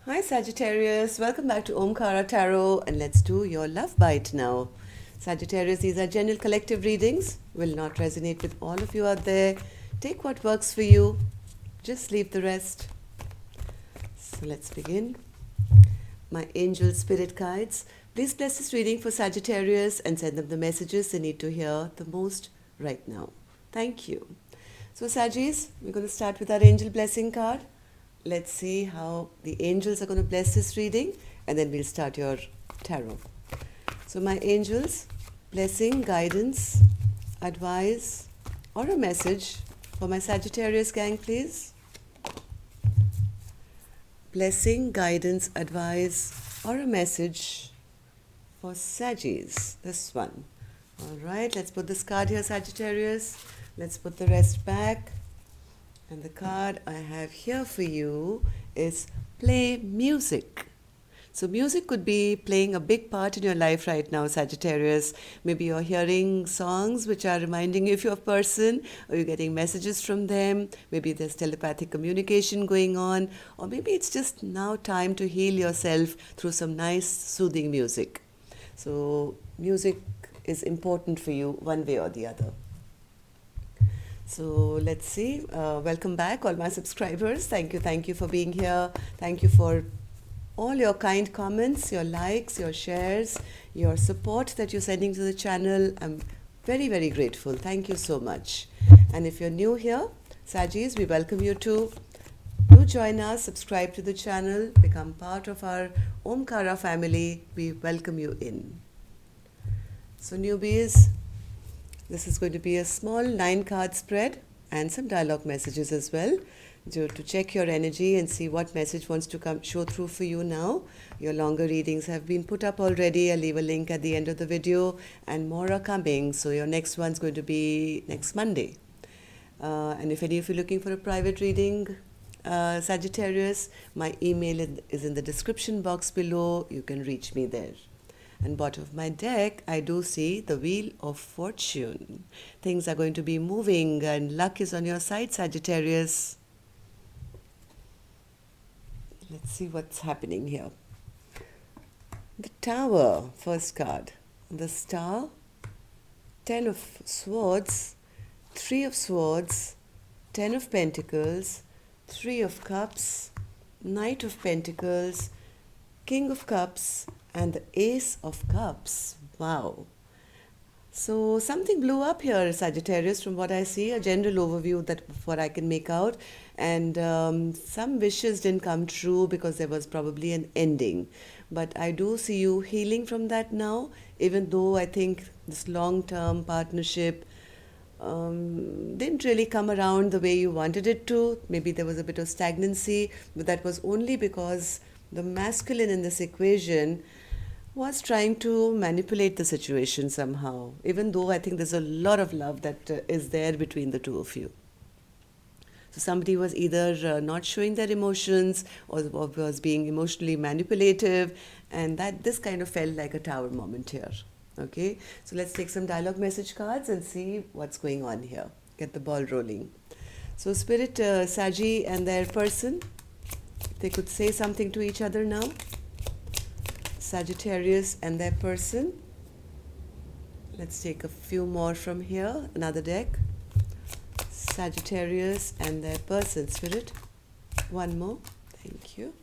Hi Sagittarius, welcome back to Omkara Tarot and let's do your love bite now. Sagittarius, these are general collective readings, will not resonate with all of you out there. Take what works for you, just leave the rest. So let's begin. My angel spirit guides, please bless this reading for Sagittarius and send them the messages they need to hear the most right now. Thank you. So Saggis, we're going to start with our angel blessing card. Let's see how the angels are going to bless this reading and then we'll start your tarot. So my angels, blessing, guidance, advice or a message for my Sagittarius gang, please. Blessing, guidance, advice or a message for Saggis, this one. All right, let's put this card here, Sagittarius. Let's put the rest back. And the card I have here for you is play music. So music could be playing a big part in your life right now, Sagittarius. Maybe you're hearing songs which are reminding you of your person, or you're getting messages from them. Maybe there's telepathic communication going on, or maybe it's just now time to heal yourself through some nice soothing music. So music is important for you one way or the other. So let's see. Welcome back, all my subscribers. Thank you for being here. Thank you for all your kind comments, your likes, your shares, your support that you're sending to the channel. I'm very, very grateful. Thank you so much. And if you're new here, Saggis, we welcome you to do join us, subscribe to the channel, become part of our Omkara family. We welcome you in. So newbies, this is going to be a small 9-card spread and some dialogue messages as well to check your energy and see what message wants to show through for you now. Your longer readings have been put up already. I'll leave a link at the end of the video and more are coming. So your next one's going to be next Monday. And if any of you are looking for a private reading, Sagittarius, my email is in the description box below. You can reach me there. And bottom of my deck, I do see the Wheel of Fortune. Things are going to be moving and luck is on your side, Sagittarius. Let's see what's happening here. The Tower, first card. The Star, 10 of Swords, 3 of Swords, 10 of Pentacles, 3 of Cups, Knight of Pentacles, King of Cups, and the Ace of Cups. Wow. So something blew up here, Sagittarius, from what I see, a general overview that what I can make out. And some wishes didn't come true because there was probably an ending. But I do see you healing from that now, even though I think this long-term partnership didn't really come around the way you wanted it to. Maybe there was a bit of stagnancy, but that was only because the masculine in this equation was trying to manipulate the situation somehow, even though I think there's a lot of love that is there between the two of you. So somebody was either not showing their emotions or was being emotionally manipulative, and that this kind of felt like a tower moment here. Okay, so let's take some dialogue message cards and see what's going on here. Get the ball rolling. So Spirit, Saggy and their person, they could say something to each other now. Sagittarius and their person. Let's take a few more from here, another deck. Sagittarius and their person, Spirit. One more, thank you.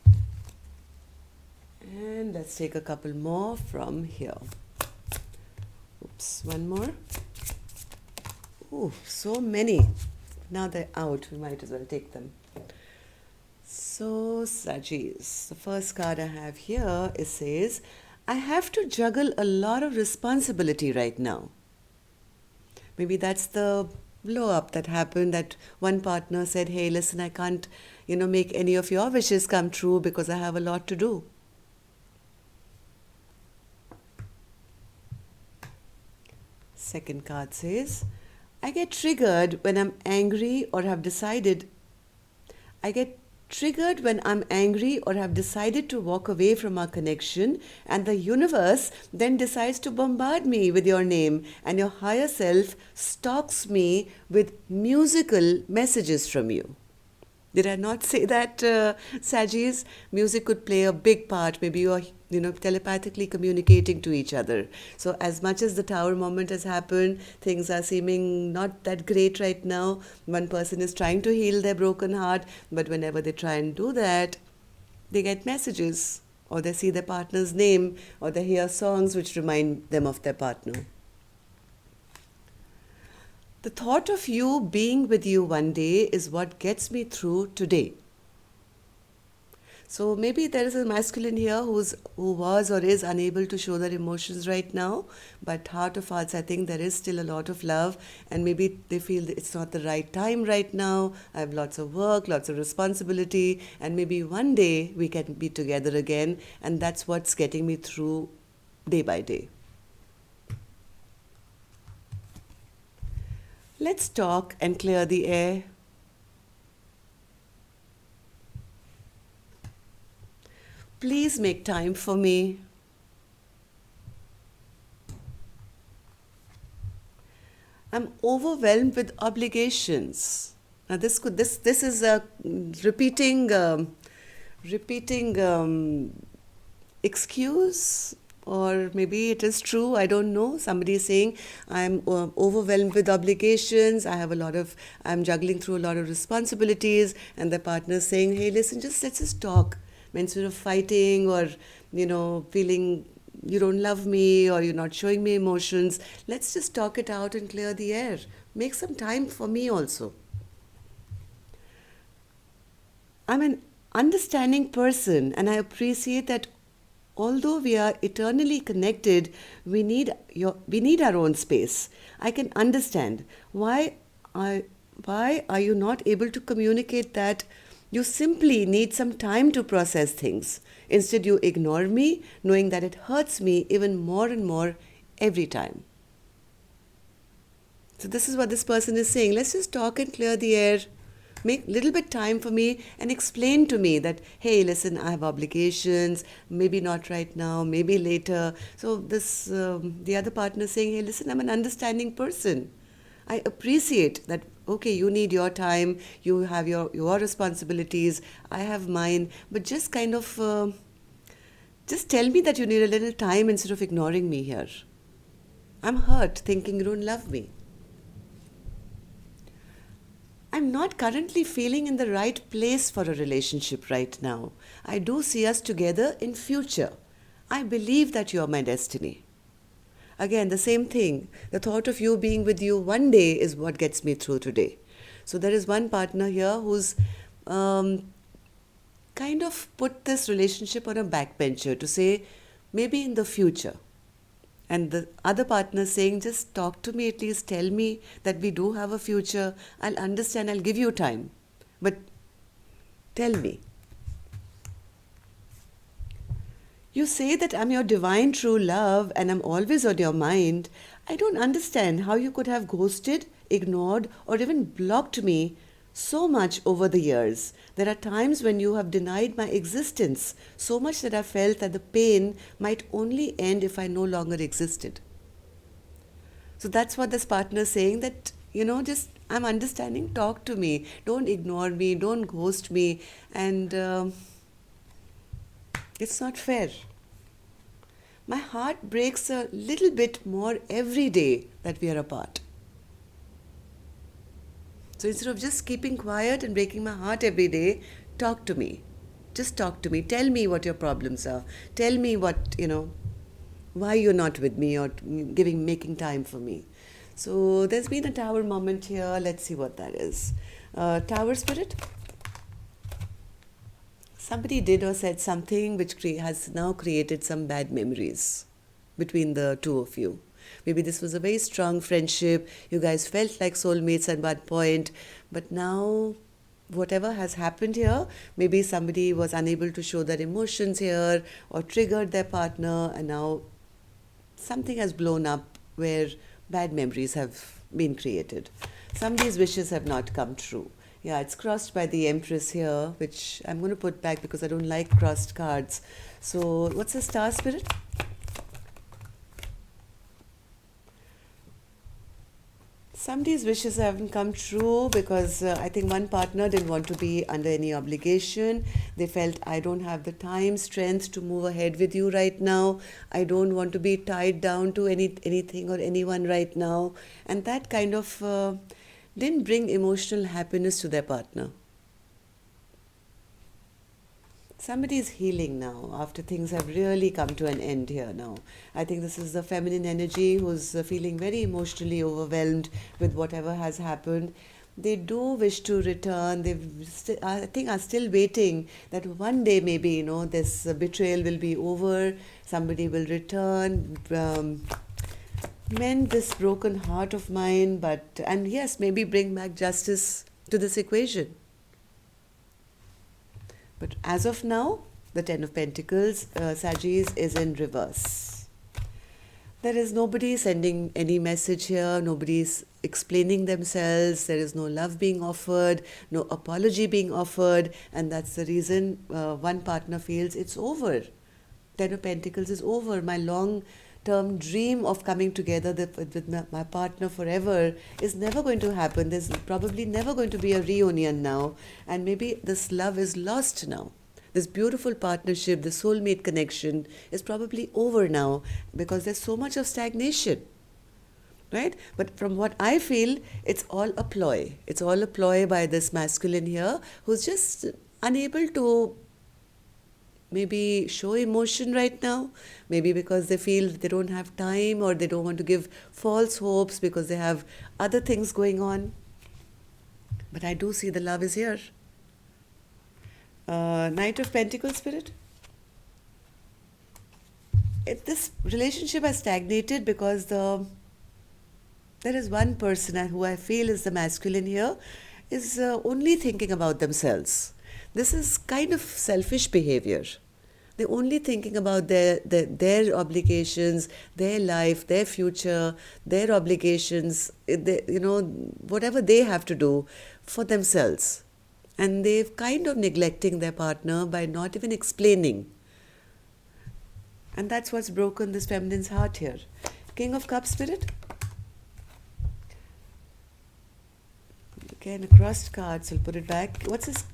And let's take a couple more from here. Oops, one more. Ooh, so many. Now they're out, we might as well take them. So, Saggis, the first card I have here, it says, I have to juggle a lot of responsibility right now. Maybe that's the blow up that happened, that one partner said, hey, listen, I can't, make any of your wishes come true because I have a lot to do. Second card says, I get triggered when I'm angry or have decided when I'm angry or have decided to walk away from our connection, and the universe then decides to bombard me with your name, and your higher self stalks me with musical messages from you. Did I not say that, Sajis? Music could play a big part. Maybe you are, telepathically communicating to each other. So as much as the tower moment has happened, things are seeming not that great right now. One person is trying to heal their broken heart, but whenever they try and do that, they get messages, or they see their partner's name, or they hear songs which remind them of their partner. The thought of you being with you one day is what gets me through today. So maybe there is a masculine here who was or is unable to show their emotions right now, but heart of hearts, I think there is still a lot of love, and maybe they feel that it's not the right time right now. I have lots of work, lots of responsibility, and maybe one day we can be together again, and that's what's getting me through day by day. Let's talk and clear the air. Please make time for me. I'm overwhelmed with obligations. Now this is a repeating excuse, or maybe it is true. I don't know. Somebody is saying I'm overwhelmed with obligations. I'm juggling through a lot of responsibilities, and the partner is saying, "Hey, listen, let's just talk." Instead of fighting, or feeling you don't love me, or you're not showing me emotions, let's just talk it out and clear the air. Make some time for me also. I'm an understanding person, and I appreciate that although we are eternally connected, we need our own space. I can understand why are you not able to communicate that you simply need some time to process things. Instead, you ignore me, knowing that it hurts me even more and more every time. So this is what this person is saying. Let's just talk and clear the air. Make little bit time for me and explain to me that, hey, listen, I have obligations, maybe not right now, maybe later. So the other partner is saying, hey, listen, I'm an understanding person. I appreciate that, okay, you need your time, you have your responsibilities, I have mine, but just kind of, just tell me that you need a little time instead of ignoring me here. I'm hurt thinking you don't love me. I'm not currently feeling in the right place for a relationship right now. I do see us together in future. I believe that you are my destiny. Again, the same thing. The thought of you being with you one day is what gets me through today. So there is one partner here who's kind of put this relationship on a backbencher to say, maybe in the future. And the other partner saying, just talk to me, at least tell me that we do have a future. I'll understand, I'll give you time. But tell me. You say that I'm your divine true love and I'm always on your mind. I don't understand how you could have ghosted, ignored, or even blocked me so much over the years. There are times when you have denied my existence so much that I felt that the pain might only end if I no longer existed. So that's what this partner is saying, that, just I'm understanding, talk to me. Don't ignore me, don't ghost me. And it's not fair. My heart breaks a little bit more every day that we are apart. So instead of just keeping quiet and breaking my heart every day, talk to me. Just talk to me. Tell me what your problems are. Tell me why you're not with me, or making time for me. So there's been a tower moment here. Let's see what that is. Tower spirit. Somebody did or said something which has now created some bad memories between the two of you. Maybe this was a very strong friendship. You guys felt like soulmates at one point. But now, whatever has happened here, maybe somebody was unable to show their emotions here or triggered their partner, and now something has blown up where bad memories have been created. Somebody's wishes have not come true. Yeah, it's crossed by the Empress here, which I'm going to put back because I don't like crossed cards. So what's the star spirit? Somebody's wishes haven't come true because I think one partner didn't want to be under any obligation. They felt, I don't have the time, strength to move ahead with you right now. I don't want to be tied down to anything or anyone right now. And that kind of didn't bring emotional happiness to their partner. Somebody is healing now after things have really come to an end here now. I think this is the feminine energy who's feeling very emotionally overwhelmed with whatever has happened. They do wish to return. I think are still waiting that one day maybe, this betrayal will be over. Somebody will return, mend this broken heart of mine, and yes, maybe bring back justice to this equation. But as of now, the Ten of Pentacles, Sagittarius, is in reverse. There is nobody sending any message here. Nobody's explaining themselves. There is no love being offered, no apology being offered. And that's the reason one partner feels it's over. Ten of Pentacles is over. My long-term dream of coming together with my partner forever is never going to happen. There's probably never going to be a reunion now. And maybe this love is lost now. This beautiful partnership, the soulmate connection is probably over now because there's so much of stagnation. Right? But from what I feel, it's all a ploy. It's all a ploy by this masculine here who's just unable to maybe show emotion right now, maybe because they feel they don't have time or they don't want to give false hopes because they have other things going on. But I do see the love is here. Knight of Pentacles, Spirit. This relationship has stagnated because there is one person who I feel is the masculine here is only thinking about themselves. This is kind of selfish behavior. They're only thinking about their obligations, their life, their future, their obligations, whatever they have to do for themselves. And they're kind of neglecting their partner by not even explaining. And that's what's broken this feminine's heart here. King of Cups, Spirit. Again, a crossed card, so I'll put it back. What's this?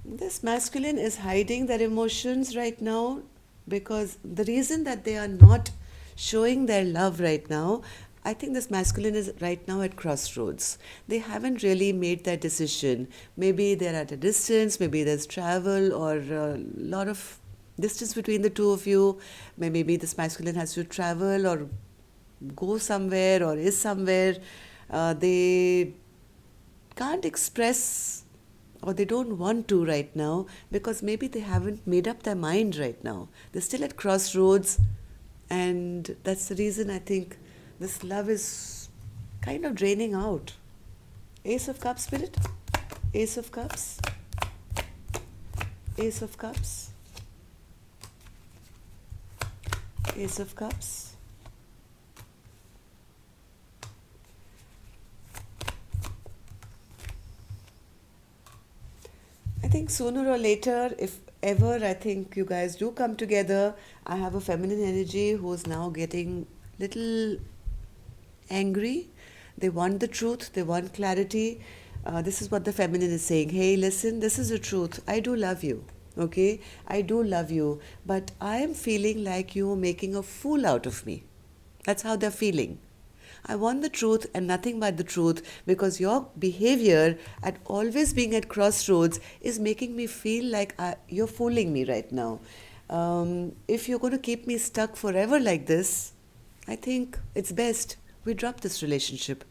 This masculine is hiding their emotions right now because the reason that they are not showing their love right now, I think this masculine is right now at crossroads. They haven't really made that decision. Maybe they're at a distance, maybe there's travel or a lot of distance between the two of you. Maybe this masculine has to travel or go somewhere or is somewhere. They can't express or they don't want to right now because maybe they haven't made up their mind right now. They're still at crossroads, and that's the reason I think this love is kind of draining out. Ace of Cups, Spirit. Ace of Cups. Ace of Cups. Ace of Cups. I think sooner or later, if ever, I think you guys do come together. I have a feminine energy who's now getting little angry. They want the truth. They want clarity. This is what the feminine is saying. Hey, listen, this is the truth. I do love you. Okay? I do love you. But I am feeling like you're making a fool out of me. That's how they're feeling. I want the truth and nothing but the truth because your behavior at always being at crossroads is making me feel like you're fooling me right now. If you're going to keep me stuck forever like this, I think it's best we drop this relationship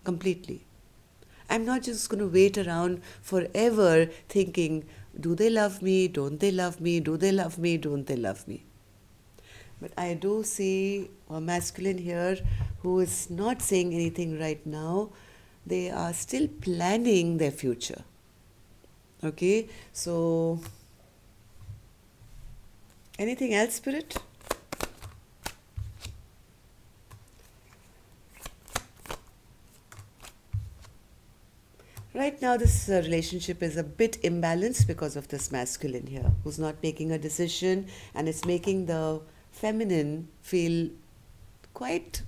completely. I'm not just going to wait around forever thinking, do they love me? Don't they love me? Do they love me? Don't they love me? But I do see a masculine here who is not saying anything right now. They are still planning their future. Okay, so anything else, Spirit? Right now, this relationship is a bit imbalanced because of this masculine here who's not making a decision, and it's making the feminine feel quite,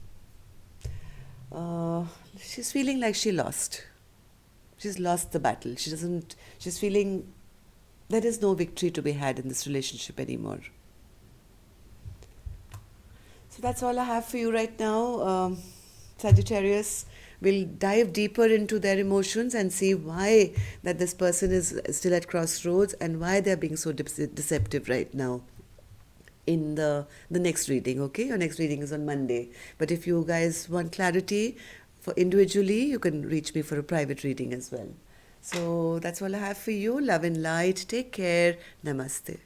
uh, she's feeling like she lost. She's lost the battle. She's feeling there is no victory to be had in this relationship anymore. So that's all I have for you right now, Sagittarius. We'll dive deeper into their emotions and see why that this person is still at crossroads and why they're being so deceptive right now in the next reading. Okay, your next reading is on Monday. But if you guys want clarity for individually, you can reach me for a private reading as well. So that's all I have for you. Love and light. Take care. Namaste.